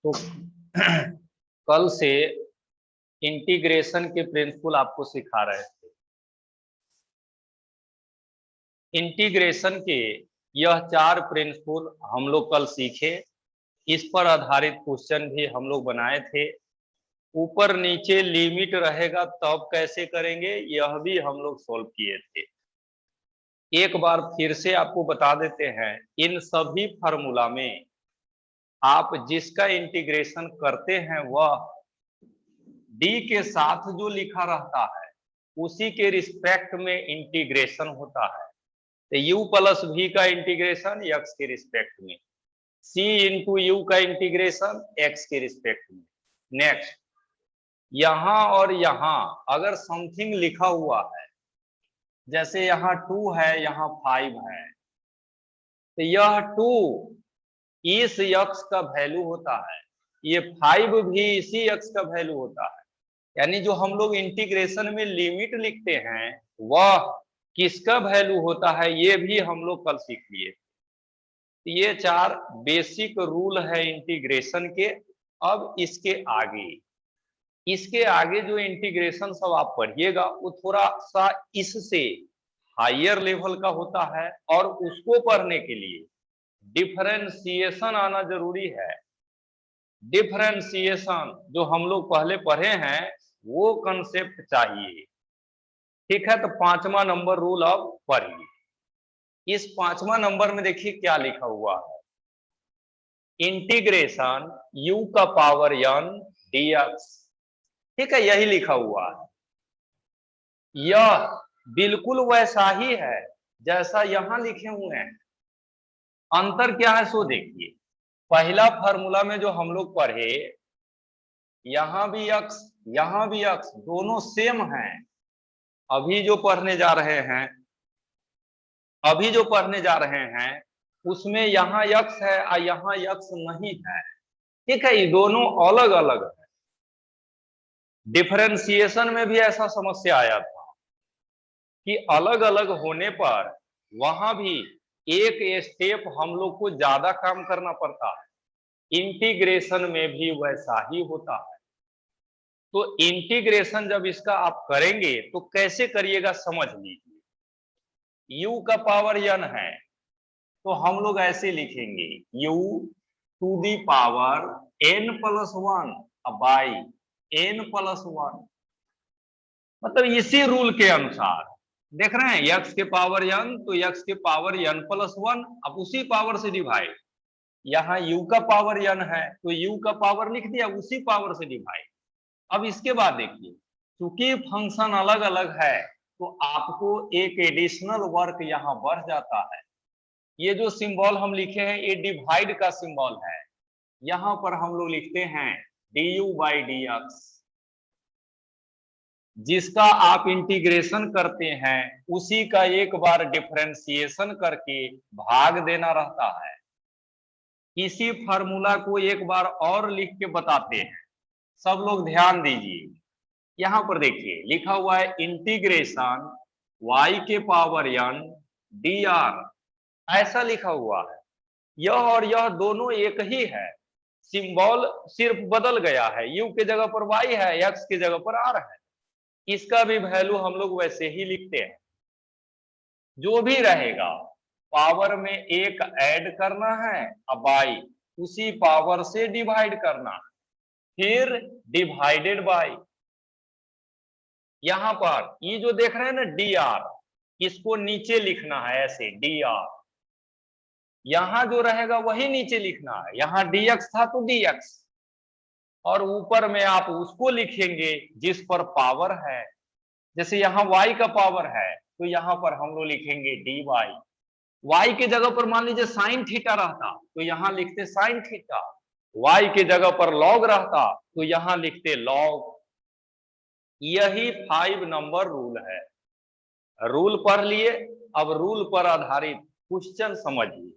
तो कल से इंटीग्रेशन के प्रिंसिपल आपको सिखा रहे थे। इंटीग्रेशन के यह 4 प्रिंसिपल हम लोग कल सीखे। इस पर आधारित क्वेश्चन भी हम लोग बनाए थे। ऊपर नीचे लिमिट रहेगा तब कैसे करेंगे यह भी हम लोग सॉल्व किए थे। एक बार फिर से आपको बता देते हैं, इन सभी फार्मूला में आप जिसका इंटीग्रेशन करते हैं वह डी के साथ जो लिखा रहता है उसी के रिस्पेक्ट में इंटीग्रेशन होता है। तो u प्लस v का इंटीग्रेशन x के रिस्पेक्ट में, c इंटू यू का इंटीग्रेशन x के रिस्पेक्ट में। नेक्स्ट, यहां और यहां अगर समथिंग लिखा हुआ है, जैसे यहाँ 2 है यहाँ 5 है, तो यह 2 इस x का वैल्यू होता है, ये 5 भी इसी x का वैल्यू होता है। यानी जो हम लोग इंटीग्रेशन में लिमिट लिखते हैं वह किसका वैल्यू होता है ये भी हम लोग कल सीख लिए। ये 4 बेसिक रूल है इंटीग्रेशन के। अब इसके आगे जो इंटीग्रेशन सब आप पढ़िएगा वो थोड़ा सा इससे हायर लेवल का होता है, और उसको पढ़ने के लिए डिफरेंशिएशन आना जरूरी है। डिफरेंशिएशन जो हम लोग पहले पढ़े हैं वो कंसेप्ट चाहिए। ठीक है, तो 5वां नंबर रूल अब पढ़िए। इस 5वां नंबर में देखिए क्या लिखा हुआ है, इंटीग्रेशन u का पावर n dx। ठीक है, यही लिखा हुआ है। यह बिल्कुल वैसा ही है जैसा यहां लिखे हुए हैं। अंतर क्या है सो देखिए। पहला फार्मूला में जो हम लोग पढ़े, यहां भी x यहां भी x दोनों सेम हैं। अभी जो पढ़ने जा रहे हैं उसमें यहाँ x है और यहाँ x नहीं है। ठीक है, ये दोनों अलग अलग है। डिफरेंशिएशन में भी ऐसा समस्या आया था कि अलग अलग होने पर वहां भी एक स्टेप हम लोग को ज्यादा काम करना पड़ता है। इंटीग्रेशन में भी वैसा ही होता है। तो इंटीग्रेशन जब इसका आप करेंगे तो कैसे करिएगा समझ लीजिए। u का पावर n है तो हम लोग ऐसे लिखेंगे u to the power n plus 1 by n plus 1। मतलब इसी रूल के अनुसार देख रहे हैं, x के पावर n तो x के पावर n प्लस 1, अब उसी पावर से डिवाइड। यहाँ u का पावर n है तो u का पावर लिख दिया, उसी पावर से डिवाइड। अब इसके बाद देखिए, चूंकि फंक्शन अलग अलग है तो आपको एक एडिशनल वर्क यहाँ बढ़ जाता है। ये जो सिंबल हम लिखे हैं ये डिवाइड का सिंबल है। यहां पर हम लोग लिखते हैं du बाई dx। जिसका आप इंटीग्रेशन करते हैं उसी का एक बार डिफरेंशिएशन करके भाग देना रहता है। इसी फार्मूला को एक बार और लिख के बताते हैं, सब लोग ध्यान दीजिए। यहां पर देखिए लिखा हुआ है इंटीग्रेशन y के पावर n dr, ऐसा लिखा हुआ है। यह और यह दोनों एक ही है, सिंबल सिर्फ बदल गया है। u के जगह पर y है, x के जगह पर r है। इसका भी वैल्यू हम लोग वैसे ही लिखते हैं। जो भी रहेगा पावर में एक ऐड करना है और बाई उसी पावर से डिवाइड करना है, फिर डिवाइडेड बाई। यहां पर ये जो देख रहे हैं ना dr, इसको नीचे लिखना है ऐसे dr। यहां जो रहेगा वही नीचे लिखना है। यहां dx था तो dx, और ऊपर में आप उसको लिखेंगे जिस पर पावर है। जैसे यहाँ y का पावर है तो यहाँ पर हम लोग लिखेंगे dy। y के जगह पर मान लीजिए साइन थीटा रहता तो यहाँ लिखते साइन थीटा, y के जगह पर लॉग रहता तो यहाँ लिखते लॉग। यही 5 नंबर रूल है। रूल पढ़ लिए, अब रूल पर आधारित क्वेश्चन समझिए।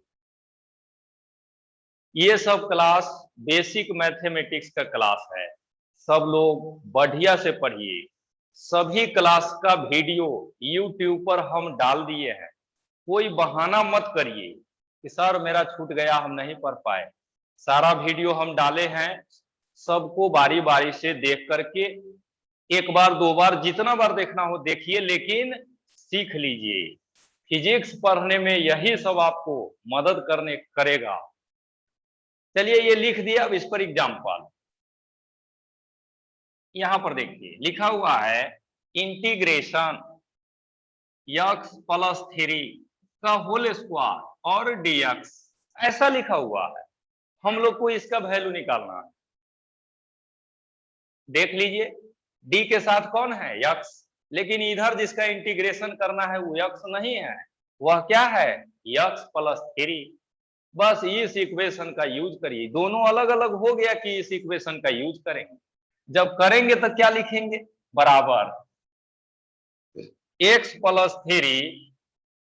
ये सब क्लास बेसिक मैथमेटिक्स का क्लास है, सब लोग बढ़िया से पढ़िए। सभी क्लास का वीडियो YouTube पर हम डाल दिए हैं। कोई बहाना मत करिए कि सर मेरा छूट गया हम नहीं पढ़ पाए। सारा वीडियो हम डाले हैं, सबको बारी बारी से देख करके एक बार दो बार जितना बार देखना हो देखिए, लेकिन सीख लीजिए। फिजिक्स पढ़ने में यही सब आपको मदद करने करेगा। चलिए ये लिख दिया, अब इस पर एग्जाम्पल यहां पर देखिए लिखा हुआ है इंटीग्रेशन x प्लस 3 का होल स्क्वायर और dx, ऐसा लिखा हुआ है। हम लोग को इसका वैल्यू निकालना है। देख लीजिए d के साथ कौन है x, लेकिन इधर जिसका इंटीग्रेशन करना है वो x नहीं है, वह क्या है x प्लस 3। बस इस इक्वेशन का यूज करिए। दोनों अलग अलग हो गया कि इस इक्वेशन का यूज करेंगे। जब करेंगे तो क्या लिखेंगे, बराबर x प्लस 3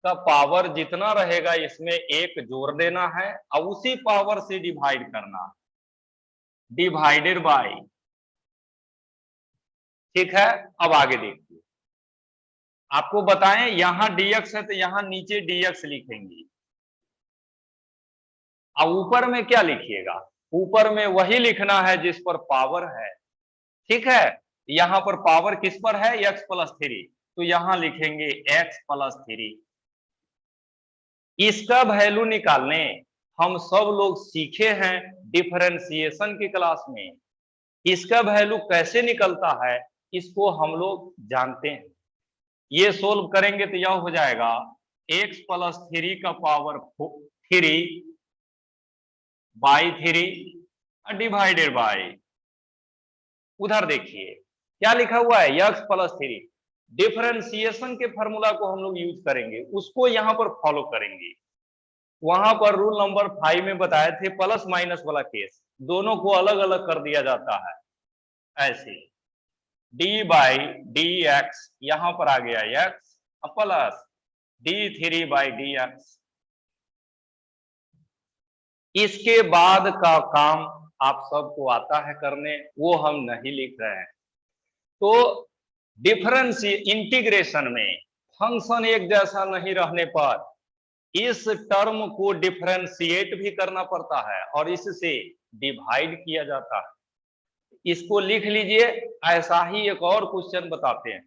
का पावर जितना रहेगा इसमें एक जोड़ देना है और उसी पावर से डिवाइड करना है, डिवाइडेड बाय। ठीक है, अब आगे देखिए, आपको बताएं यहां dx है तो यहां नीचे dx लिखेंगे। अब ऊपर में क्या लिखिएगा, ऊपर में वही लिखना है जिस पर पावर है। ठीक है, यहां पर पावर किस पर है x प्लस 3, तो यहां लिखेंगे x प्लस 3। इसका वैल्यू निकालने हम सब लोग सीखे हैं डिफरेंशिएशन की क्लास में। इसका वैल्यू कैसे निकलता है इसको हम लोग जानते हैं। ये सोल्व करेंगे तो यह हो जाएगा x प्लस 3 का पावर 3 बाई 3 डिवाइडेड बाई, उधर देखिए क्या लिखा हुआ है x प्लस 3। डिफरेंशिएशन के फॉर्मूला को हम लोग यूज करेंगे, उसको यहां पर फॉलो करेंगे। वहां पर रूल नंबर 5 में बताए थे प्लस माइनस वाला केस, दोनों को अलग अलग कर दिया जाता है। ऐसे d बाई डी एक्स, यहां पर आ गया x plus d3 by D x. इसके बाद का काम आप सबको आता है करने, वो हम नहीं लिख रहे हैं। तो डिफरेंस इंटीग्रेशन में फंक्शन एक जैसा नहीं रहने पर इस टर्म को डिफरेंशिएट भी करना पड़ता है और इससे डिवाइड किया जाता है। इसको लिख लीजिए। ऐसा ही एक और क्वेश्चन बताते हैं।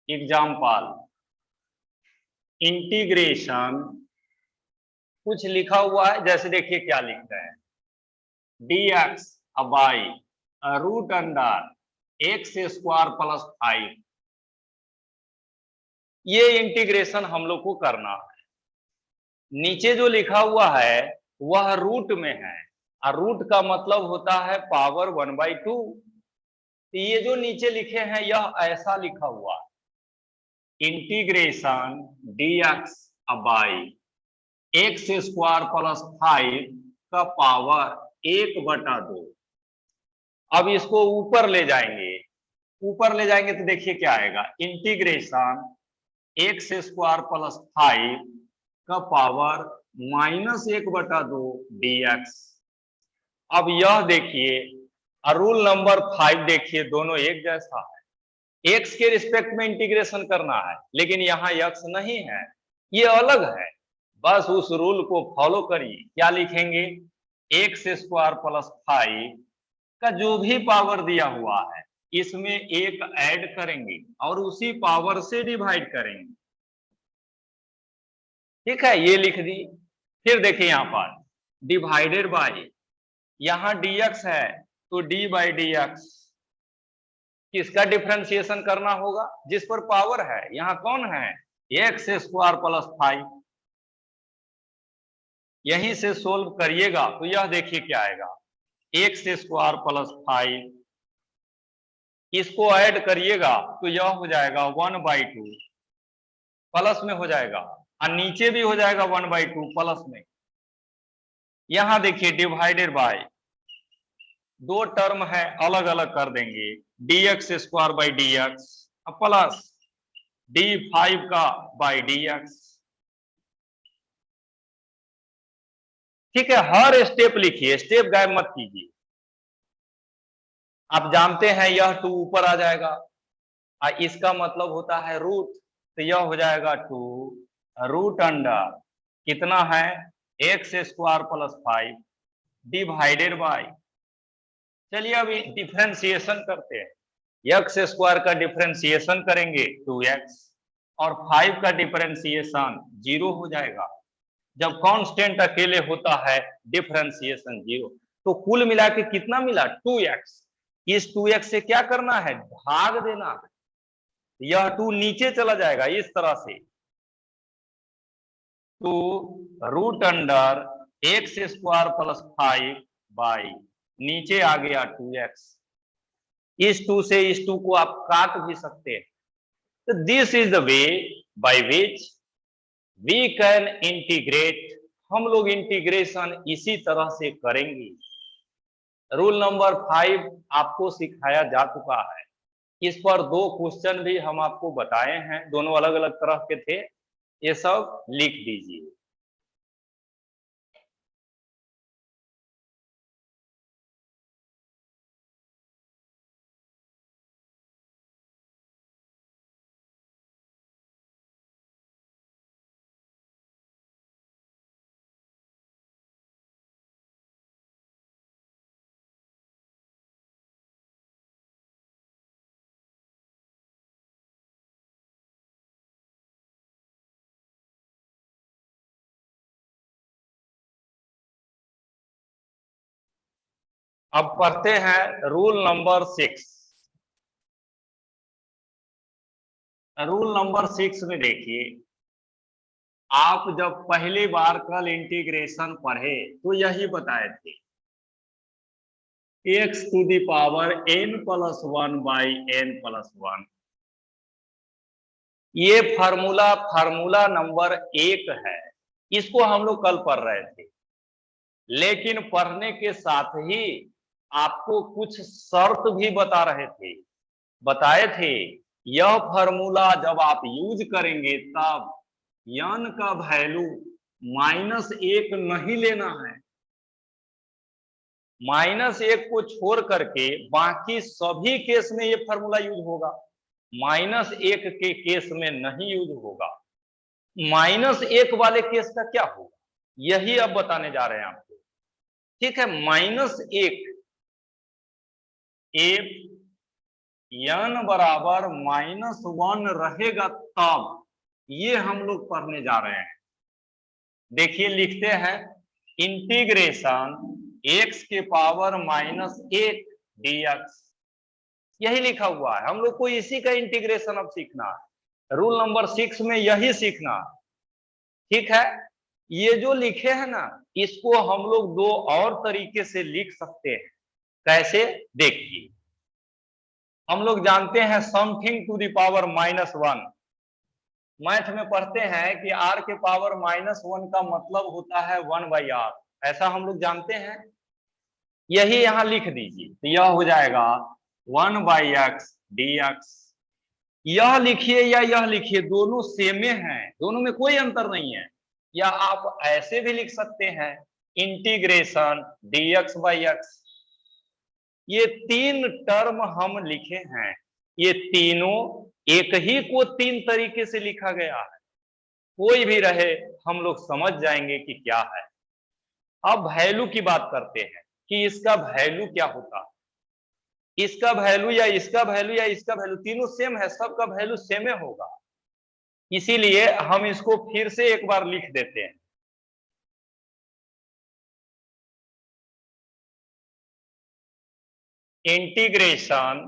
एग्जाम्पल इंटीग्रेशन, कुछ लिखा हुआ है जैसे देखिए क्या लिख रहे हैं, dx by root under X square plus 5। ये इंटीग्रेशन हम लोग को करना है। नीचे जो लिखा हुआ है वह रूट में है और रूट का मतलब होता है पावर 1/2। तो ये जो नीचे लिखे हैं यह ऐसा लिखा हुआ है integration dx by x square plus 5 का पावर 1/2। अब इसको ऊपर ले जाएंगे, ऊपर ले जाएंगे तो देखिए क्या आएगा, इंटीग्रेशन एक्स स्क्वायर प्लस 5 का पावर -1/2 dx। अब यह देखिए रूल नंबर 5 देखिए, दोनों एक जैसा है। एक्स के रिस्पेक्ट में इंटीग्रेशन करना है, लेकिन यहाँ एक्स नहीं है, ये अलग है। बस उस रूल को फॉलो करिए। क्या लिखेंगे, एक्स स्क्वायर प्लस 5 का जो भी पावर दिया हुआ है इसमें एक ऐड करेंगे और उसी पावर से डिवाइड करेंगे। ठीक है, ये लिख दी। फिर देखिए यहां पर डिवाइडेड बाय, यहां dx है तो d बाई डी एक्स, किसका डिफरेंशिएशन करना होगा, जिस पर पावर है। यहां कौन है, एक्स स्क्वायर प्लस 5। यहीं से सोल्व करिएगा तो यह देखिए क्या आएगा, एक्स स्क्वायर प्लस 5, इसको ऐड करिएगा तो यह हो जाएगा 1/2, प्लस में हो जाएगा और नीचे भी हो जाएगा 1/2 प्लस में। यहां देखिए डिवाइडेड बाय, दो टर्म है अलग अलग कर देंगे, dx square by dx plus d5 का बाई dx। ठीक है, हर स्टेप लिखिए, स्टेप गायब मत कीजिए। आप जानते हैं यह 2 ऊपर आ जाएगा, इसका मतलब होता है रूट, तो यह हो जाएगा 2 रूट अंडर कितना है x square plus 5 divided by, चलिए अभी डिफरेंशिएशन करते हैं। एक्स स्क्वायर का डिफरेंशिएशन करेंगे 2x और 5 का डिफरेंशिएशन 0 हो जाएगा। जब कांस्टेंट अकेले होता है डिफरेंशिएशन 0, तो कुल मिला के कितना मिला 2x। इस 2x से क्या करना है, भाग देना है, यह 2 नीचे चला जाएगा इस तरह से, तो root under X square plus 5 by नीचे आ गया 2x। इस 2 से इस 2 को आप काट भी सकते हैं। तो this is the way by which we can integrate, हम लोग इंटीग्रेशन इसी तरह से करेंगे। रूल नंबर 5 आपको सिखाया जा चुका है, इस पर 2 क्वेश्चन भी हम आपको बताए हैं, दोनों अलग अलग तरह के थे, ये सब लिख दीजिए। अब पढ़ते हैं रूल नंबर 6। रूल नंबर 6 में देखिए, आप जब पहली बार कल इंटीग्रेशन पढ़े तो यही बताए थे, x to the power n plus 1 by n plus 1, ये फार्मूला नंबर 1 है, इसको हम लोग कल पढ़ रहे थे। लेकिन पढ़ने के साथ ही आपको कुछ शर्त भी बताए थे, यह फार्मूला जब आप यूज करेंगे तब n का वैल्यू -1 नहीं लेना है, -1 को छोड़ करके बाकी सभी केस में ये फार्मूला यूज होगा, -1 के केस में नहीं यूज होगा। -1 वाले केस का क्या होगा, यही अब बताने जा रहे हैं आपको। ठीक है, -1 एफ n बराबर -1 रहेगा तब, ये हम लोग पढ़ने जा रहे हैं। देखिए लिखते हैं, इंटीग्रेशन x के पावर -1 dx, यही लिखा हुआ है, हम लोग को इसी का इंटीग्रेशन अब सीखना है, रूल नंबर 6 में यही सीखना है। ठीक है, ये जो लिखे हैं ना, इसको हम लोग 2 और तरीके से लिख सकते हैं। कैसे, देखिए, हम लोग जानते हैं something to the power -1, math में पढ़ते हैं कि r के पावर -1 का मतलब होता है 1/r, ऐसा हम लोग जानते हैं। यही यहां लिख दीजिए, तो यह हो जाएगा 1/x dx। यह लिखिए या यह लिखिए, दोनों सेमे हैं, दोनों में कोई अंतर नहीं है। या आप ऐसे भी लिख सकते हैं, इंटीग्रेशन dx/x। ये 3 टर्म हम लिखे हैं, ये तीनों एक ही को 3 तरीके से लिखा गया है, कोई भी रहे हम लोग समझ जाएंगे कि क्या है। अब वैल्यू की बात करते हैं कि इसका वैल्यू क्या होता है, इसका वैल्यू या इसका वैल्यू या इसका वैल्यू तीनों सेम है, सबका वैल्यू सेम होगा, इसीलिए हम इसको फिर से एक बार लिख देते हैं। इंटीग्रेशन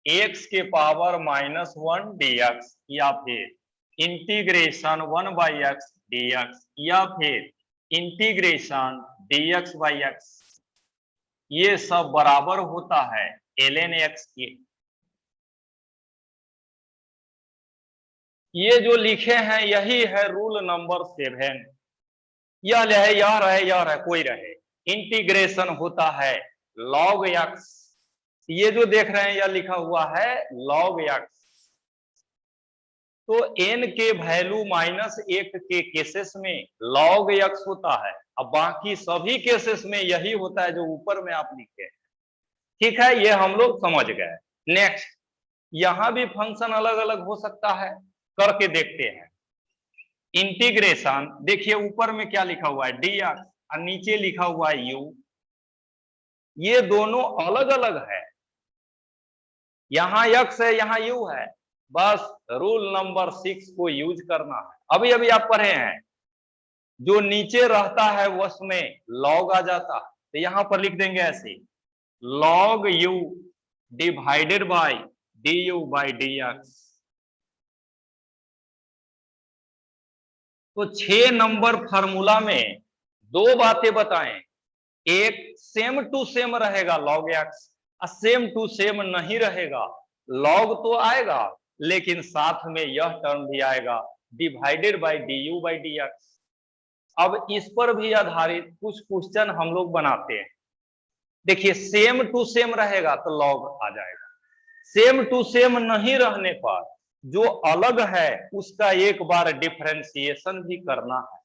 x के पावर -1 dx, या फिर इंटीग्रेशन 1/x dx, या फिर इंटीग्रेशन dx/x, ये सब बराबर होता है ln x के। ये जो लिखे हैं यही है रूल नंबर 7। यह रहे, यह रहे, यह रहे, कोई रहे, इंटीग्रेशन होता है log x। ये जो देख रहे हैं यह लिखा हुआ है log x। तो n के वैल्यू -1 के केसेस में log x होता है। अब बाकी सभी केसेस में यही होता है जो ऊपर में आप लिखे हैं। ठीक है, ये हम लोग समझ गए। नेक्स्ट, यहां भी फंक्शन अलग अलग हो सकता है, करके देखते हैं। इंटीग्रेशन देखिए ऊपर में क्या लिखा हुआ है dx और नीचे लिखा हुआ है u। ये दोनों अलग अलग है, यहां x है यहां u है। बस रूल नंबर 6 को यूज करना है। अभी अभी आप पढ़े हैं, जो नीचे रहता है उसमें log आ जाता है, तो यहां पर लिख देंगे ऐसे log u divided by du by dx। तो 6 नंबर फार्मूला में दो बातें बताएं, एक सेम टू सेम रहेगा log x, और सेम टू सेम नहीं रहेगा। log तो आएगा लेकिन साथ में यह टर्म भी आएगा divided by du by dx। अब इस पर भी आधारित कुछ क्वेश्चन हम लोग बनाते हैं। देखिए सेम टू सेम रहेगा तो log आ जाएगा, सेम टू सेम नहीं रहने पर जो अलग है उसका एक बार डिफरेंशिएशन भी करना है।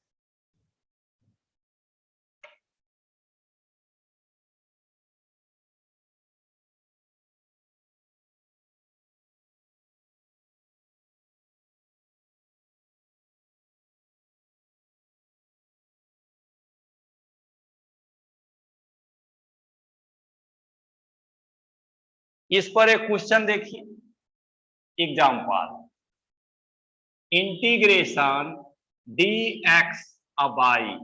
इस पर एक क्वेश्चन देखिए, example integration dx by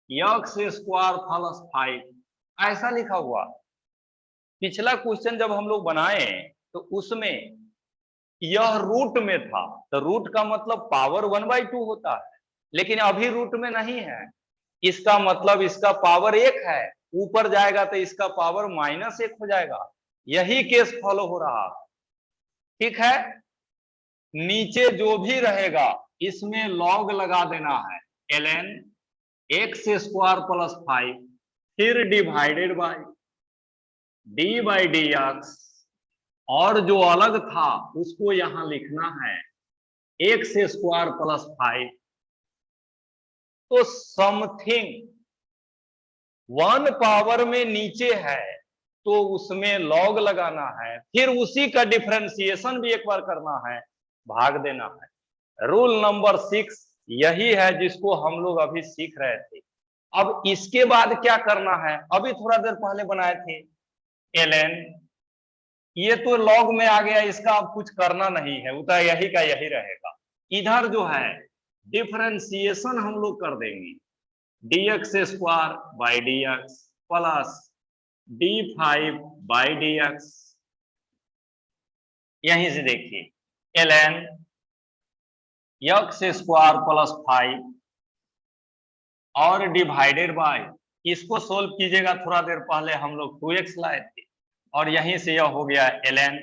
x² plus 5, ऐसा लिखा हुआ। पिछला क्वेश्चन जब हम लोग बनाए तो उसमें यह रूट में था, तो रूट का मतलब पावर 1/2 होता है, लेकिन अभी रूट में नहीं है। इसका मतलब इसका पावर 1 है, ऊपर जाएगा तो इसका पावर -1 हो जाएगा। यही केस फॉलो हो रहा है। ठीक है, नीचे जो भी रहेगा इसमें log लगा देना है ln x² प्लस 5, फिर divided by d by dx, और जो अलग था उसको यहां लिखना है x² प्लस 5। तो समथिंग 1 पावर में नीचे है तो उसमें log लगाना है, फिर उसी का डिफरेंशिएशन भी एक बार करना है, भाग देना है। रूल नंबर 6 यही है जिसको हम लोग अभी सीख रहे थे। अब इसके बाद क्या करना है, अभी थोड़ा देर पहले बनाए थे ln, ये तो log में आ गया, इसका अब कुछ करना नहीं है, उतना यही का यही रहेगा। इधर जो है डिफरेंशिएशन हम लोग कर देंगे dx² by dx plus d5 by dx। यहीं से देखिए ln x² प्लस 5 और डिवाइडेड बाय, इसको सोल्व कीजिएगा, थोड़ा देर पहले हम लोग 2x लाए थे, और यहीं से यह हो गया ln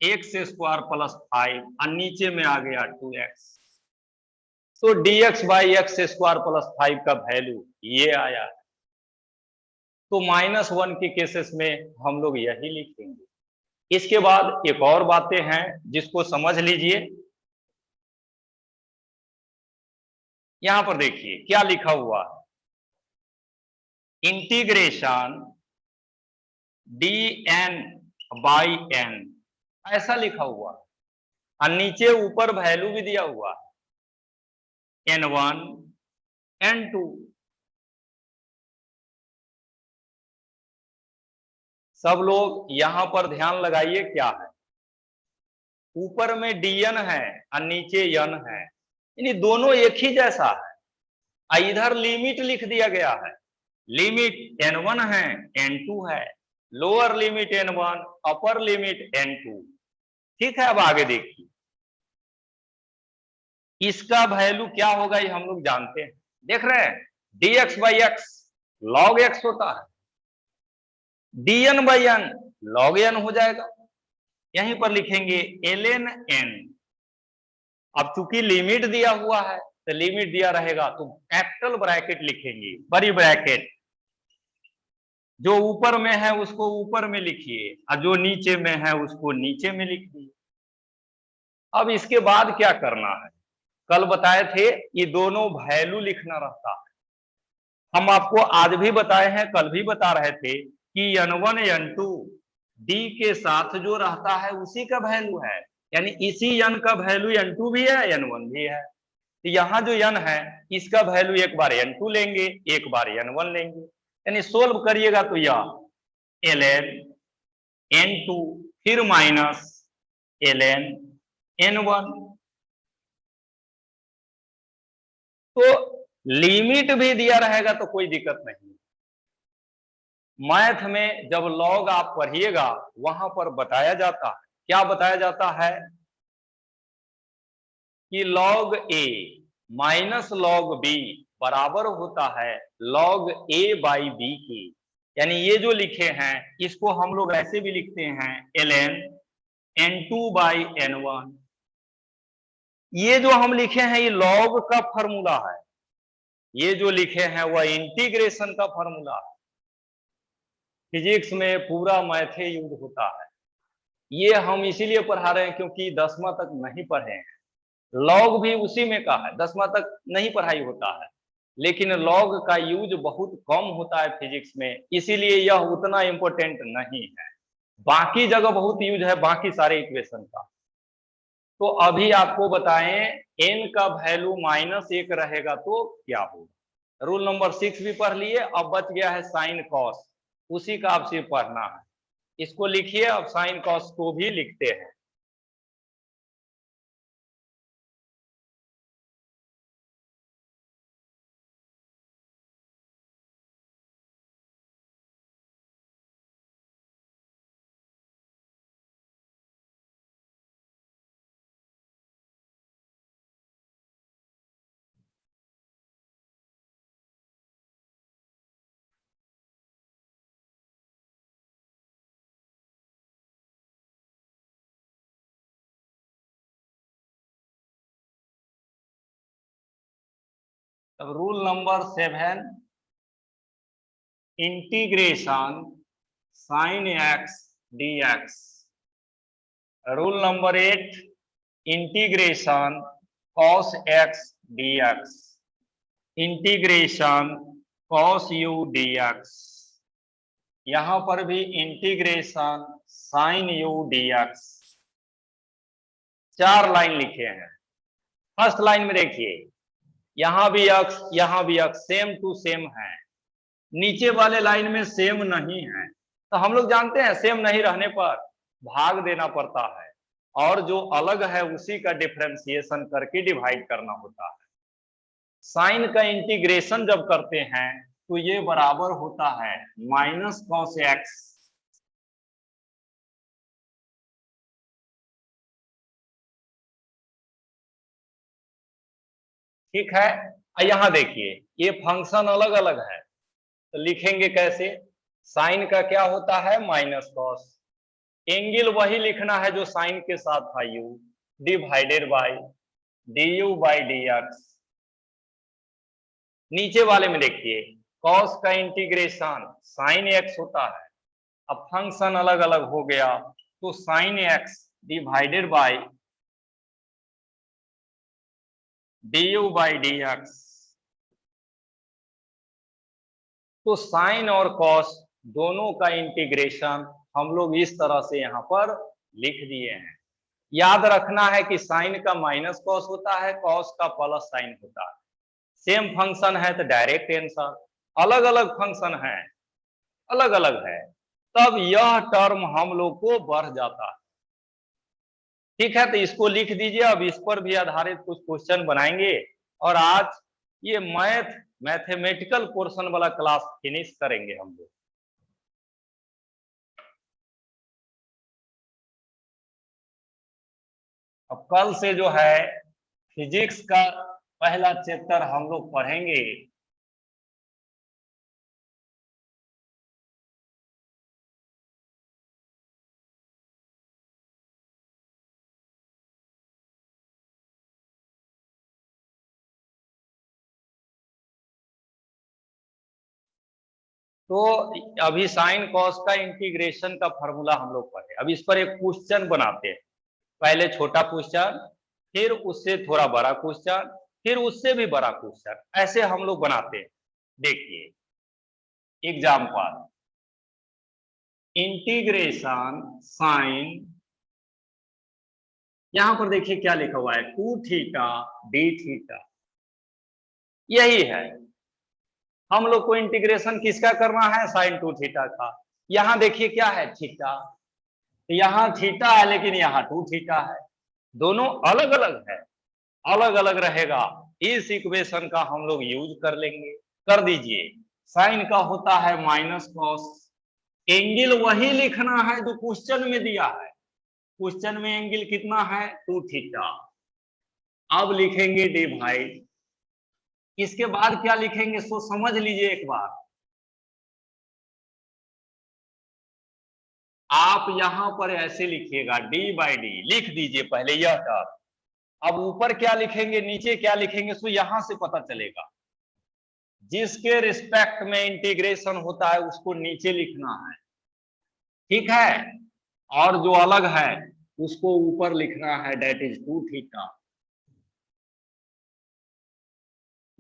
x² प्लस 5 और नीचे में आ गया 2x। तो dx बाई x² प्लस 5 का वैल्यू ये आया है। तो -1 के केसेस में हम लोग यही लिखेंगे। इसके बाद एक और बातें हैं जिसको समझ लीजिए। यहां पर देखिए क्या लिखा हुआ है, इंटीग्रेशन dn बाई n, ऐसा लिखा हुआ, और नीचे ऊपर वैल्यू भी दिया हुआ है n1 n2। सब लोग यहां पर ध्यान लगाइए क्या है, ऊपर में dn है और नीचे n है, यानी दोनों एक ही जैसा है। इधर लिमिट लिख दिया गया है, लिमिट n1 है n2 है, lower limit n1 upper limit n2। ठीक है, अब आगे देखिए इसका वैल्यू क्या होगा ये हम लोग जानते हैं, देख रहे हैं dx by x log x होता है, dn by n log n हो जाएगा। यहीं पर लिखेंगे ln n। अब चूंकि लिमिट दिया हुआ है तो लिमिट दिया रहेगा तो कैपिटल ब्रैकेट लिखेंगे, बड़ी ब्रैकेट, जो ऊपर में है उसको ऊपर में लिखिए और जो नीचे में है उसको नीचे में लिखिए। अब इसके बाद क्या करना है, कल बताए थे ये दोनों वैल्यू लिखना रहता है। हम आपको आज भी बताए हैं, कल भी बता रहे थे कि n1 n2 d के साथ जो रहता है उसी का वैल्यू है, यानी इसी n का वैल्यू n2 भी है n1 भी है। तो यहाँ जो n है इसका वैल्यू एक बार n2 लेंगे, एक बार n1 लेंगे, यानी सोल्व करिएगा तो यह ln n2 फिर माइनस ln n1। तो लिमिट भी दिया रहेगा तो कोई दिक्कत नहीं। मैथ में जब लॉग आप पढ़िएगा वहां पर बताया जाता है, क्या बताया जाता है कि लॉग ए माइनस लॉग बी बराबर होता है लॉग ए बाई बी की। यानी ये जो लिखे हैं इसको हम लोग ऐसे भी लिखते हैं ln n2 बाई n1। ये जो हम लिखे हैं ये लॉग का फॉर्मूला है, ये जो लिखे हैं वह इंटीग्रेशन का फॉर्मूला है। फिजिक्स में पूरा मैथे यूज होता है, ये हम इसीलिए पढ़ा रहे हैं क्योंकि 10वां तक नहीं पढ़े हैं। लॉग भी उसी में का है, 10वां तक नहीं पढ़ाई होता है, लेकिन लॉग का यूज बहुत कम होता है फिजिक्स में, इसीलिए यह उतना इंपॉर्टेंट नहीं है। बाकी जगह बहुत यूज है बाकी सारे इक्वेशन का। तो अभी आपको बताएं n का वैल्यू -1 रहेगा तो क्या होगा। रूल नंबर 6 भी पढ़ लिए, अब बच गया है साइन कॉस, उसी का आप सिर्फ पढ़ना है। इसको लिखिए, अब साइन कॉस को भी लिखते हैं। अब rule number 7, integration sine X D X. Rule number 8, integration cos X D X, integration cos U D X. यहां पर भी integration sine U D X. 4 line लिखे हैं। फर्स्ट लाइन में देखिए, यहां भी x यहां भी x सेम टू सेम है, नीचे वाले लाइन में सेम नहीं है, तो हम लोग जानते हैं सेम नहीं रहने पर भाग देना पड़ता है और जो अलग है उसी का डिफरेंशिएशन करके डिवाइड करना होता है। साइन का इंटीग्रेशन जब करते हैं तो ये बराबर होता है माइनस कॉस एक्स। ठीक है, यहां देखिए ये फंक्शन अलग अलग है तो लिखेंगे कैसे, साइन का क्या होता है माइनस कॉस, एंगल वही लिखना है जो साइन के साथ था you, divided by D you by D x. नीचे वाले में देखिए कॉस का इंटीग्रेशन साइन एक्स होता है, अब फंक्शन अलग अलग हो गया तो sine x divided by D you by D x. तो साइन और कॉस दोनों का इंटीग्रेशन हम लोग इस तरह से यहाँ पर लिख दिए हैं। याद रखना है कि साइन का माइनस कॉस होता है, कॉस का प्लस साइन होता है। सेम फंक्शन है तो डायरेक्ट आंसर, अलग अलग फंक्शन है अलग अलग है तब यह टर्म हम लोग को बढ़ जाता है। ठीक है, तो इसको लिख दीजिए, अब इस पर भी आधारित कुछ क्वेश्चन बनाएंगे और आज ये मैथमेटिकल पोर्शन वाला क्लास फिनिश करेंगे हम लोग। अब कल से जो है फिजिक्स का पहला चैप्टर हम लोग पढ़ेंगे। तो अभी साइन कॉस का इंटीग्रेशन का फॉर्मूला हम लोग पढ़े, अब इस पर एक क्वेश्चन बनाते हैं। पहले छोटा क्वेश्चन, फिर उससे थोड़ा बड़ा क्वेश्चन, फिर उससे भी बड़ा क्वेश्चन, ऐसे हम लोग बनाते हैं। देखिए एग्जाम्पल, इंटीग्रेशन साइन, यहां पर देखिए क्या लिखा हुआ है, 2 थीटा डी थीटा, यही है। हम लोग को इंटीग्रेशन किसका करना है, साइन 2 थीटा का। यहां देखिए क्या है, थीटा, यहां थीटा है लेकिन यहाँ 2 थीटा है, दोनों अलग अलग है, अलग अलग रहेगा। इस इक्वेशन का हम लोग यूज कर लेंगे। कर दीजिए, साइन का होता है माइनस कॉस, एंगल वही लिखना है जो क्वेश्चन में दिया है। क्वेश्चन में एंगल कितना है, 2 थीटा। अब लिखेंगे डिवाइड, इसके बाद क्या लिखेंगे सो समझ लीजिए एक बार। आप यहां पर ऐसे लिखिएगा, डी बाई डी लिख दीजिए पहले यह टर्म। अब ऊपर क्या लिखेंगे नीचे क्या लिखेंगे सो यहां से पता चलेगा। जिसके रिस्पेक्ट में इंटीग्रेशन होता है उसको नीचे लिखना है, ठीक है, और जो अलग है उसको ऊपर लिखना है, डेट इज 2 थीटा।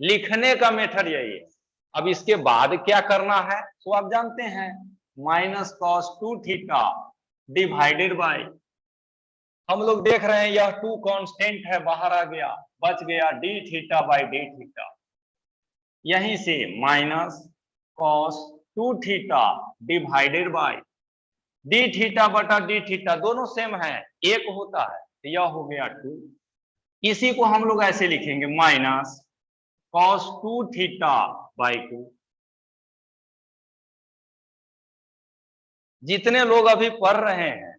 लिखने का मेथड यही है। अब इसके बाद क्या करना है तो आप जानते हैं, minus cos 2 theta divided by, हम लोग देख रहे हैं यह 2 कांस्टेंट है, बाहर आ गया, बच गया D theta by D theta. यहीं से minus cos 2 theta divided by D theta बटा डी थीटा, दोनों सेम है, एक होता है, तो यह हो गया 2। इसी को हम लोग ऐसे लिखेंगे, माइनस कॉस 2 थीटा बाई 2। जितने लोग अभी पढ़ रहे हैं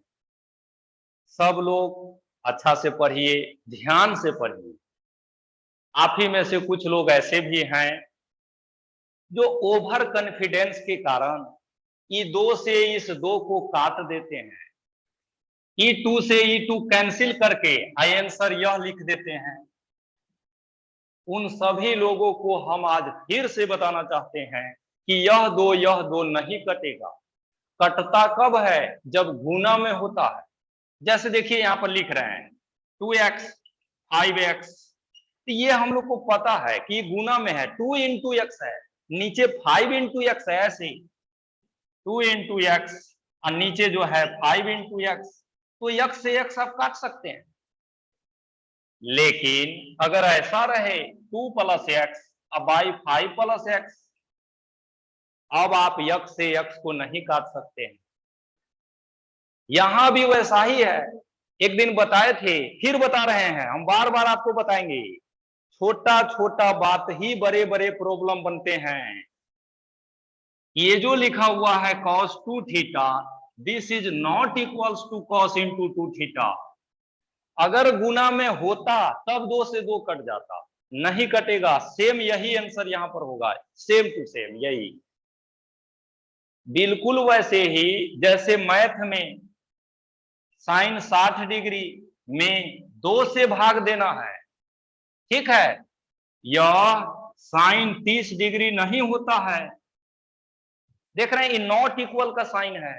सब लोग अच्छा से पढ़िए, ध्यान से पढ़िए। आप ही में से कुछ लोग ऐसे भी हैं जो ओवर कॉन्फिडेंस के कारण E2 से इस 2 को काट देते हैं, E2 से E2 कैंसिल करके आंसर यह लिख देते हैं। उन सभी लोगों को हम आज फिर से बताना चाहते हैं कि यह दो नहीं कटेगा। कटता कब है, जब गुना में होता है। जैसे देखिए यहां पर लिख रहे हैं 2x 5x, तो ये हम लोग को पता है कि गुना में है, 2 इंटू एक्स है, नीचे 5 इंटू एक्स है, ऐसे 2 इंटू एक्स और नीचे जो है 5 इंटू एक्स, तो एक्स से एक्स आप काट सकते हैं। लेकिन अगर ऐसा रहे 2 प्लस एक्स अब बाई 5 प्लस एक्स, अब आप एक्स से एक्स को नहीं काट सकते हैं। यहां भी वैसा ही है, एक दिन बताए थे फिर बता रहे हैं, हम बार बार आपको बताएंगे। छोटा छोटा बात ही बड़े बड़े प्रॉब्लम बनते हैं। ये जो लिखा हुआ है cos 2 theta, this is not equals to cos into 2 theta. अगर गुना में होता तब 2 से 2 कट जाता, नहीं कटेगा, सेम यही आंसर यहां पर होगा, सेम टू सेम यही। बिल्कुल वैसे ही जैसे मैथ में साइन 60 डिग्री में 2 से भाग देना है, ठीक है, यह साइन 30 डिग्री नहीं होता है। देख रहे हैं ये नॉट इक्वल का साइन है।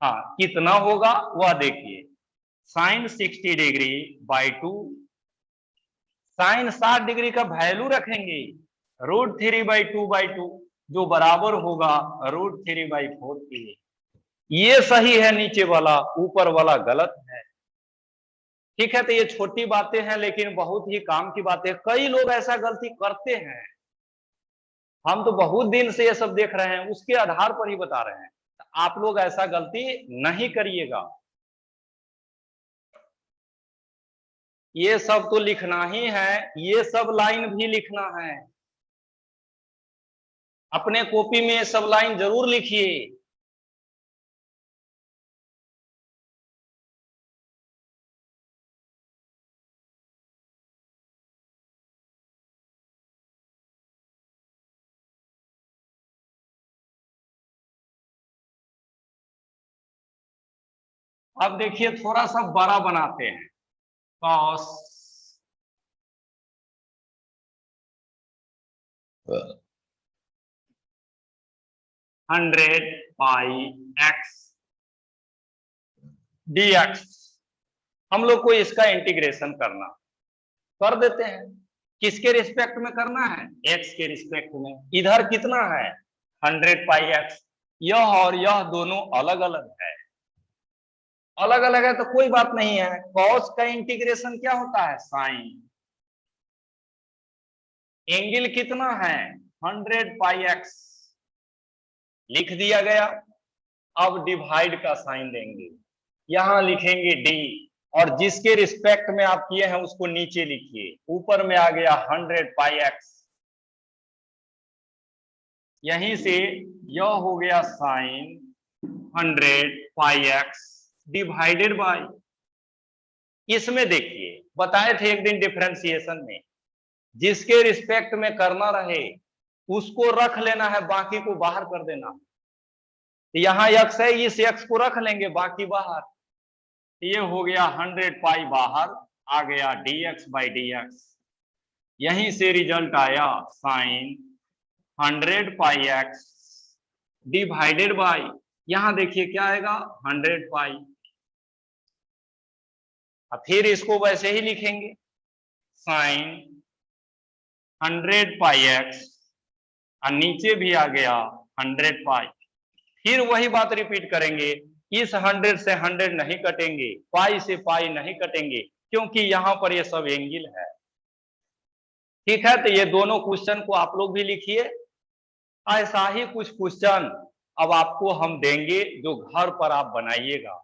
हाँ कितना होगा वह देखिए, sine 60 degree by 2, sine 60 degree का वैल्यू रखेंगे √3/2/2, जो बराबर होगा √3/4 के। ये सही है नीचे वाला, ऊपर वाला गलत है। ठीक है, तो ये छोटी बातें हैं लेकिन बहुत ही काम की बातें, कई लोग ऐसा गलती करते हैं। हम तो बहुत दिन से ये सब देख रहे हैं, उसके आधार पर ही बता रहे हैं। आप लोग ऐसा गलती नहीं करिएगा। ये सब तो लिखना ही है, ये सब लाइन भी लिखना है, अपने कॉपी में ये सब लाइन जरूर लिखिए। अब देखिए थोड़ा सा बड़ा बनाते हैं, cos 100 पाई एक्स dx। हम लोग को इसका इंटीग्रेशन करना, कर देते हैं। किसके रिस्पेक्ट में करना है? x के रिस्पेक्ट में। इधर कितना है? 100 पाई एक्स। यह और यह दोनों अलग अलग है, अलग अलग है तो कोई बात नहीं है। कॉस का इंटीग्रेशन क्या होता है? साइन। एंगल कितना है? 100 पाई एक्स लिख दिया गया। अब डिवाइड का साइन देंगे, यहां लिखेंगे डी, और जिसके रिस्पेक्ट में आप किए हैं उसको नीचे लिखिए। ऊपर में आ गया 100 पाई एक्स, यहीं से यह हो गया sine 100 pi X divided by. इसमें देखिए बताए थे एक दिन डिफरेंशिएशन में, जिसके रिस्पेक्ट में करना रहे उसको रख लेना है, बाकी को बाहर कर देना। यहां x है, इस x को रख लेंगे, बाकी बाहर। ये हो गया 100 पाई बाहर, आ गया dx बाई dx। यहीं से रिजल्ट आया sine 100 pi x divided by, यहां देखिए क्या आएगा 100 पाई। अब फिर इसको वैसे ही लिखेंगे, साइन 100 पाई x, और नीचे भी आ गया 100 पाई। फिर वही बात रिपीट करेंगे, इस 100 से 100 नहीं कटेंगे, पाई से पाई नहीं कटेंगे, क्योंकि यहां पर ये सब एंगल है। ठीक है, तो ये दोनों क्वेश्चन को आप लोग भी लिखिए। ऐसा ही कुछ क्वेश्चन अब आपको हम देंगे जो घर पर आप बनाइएगा।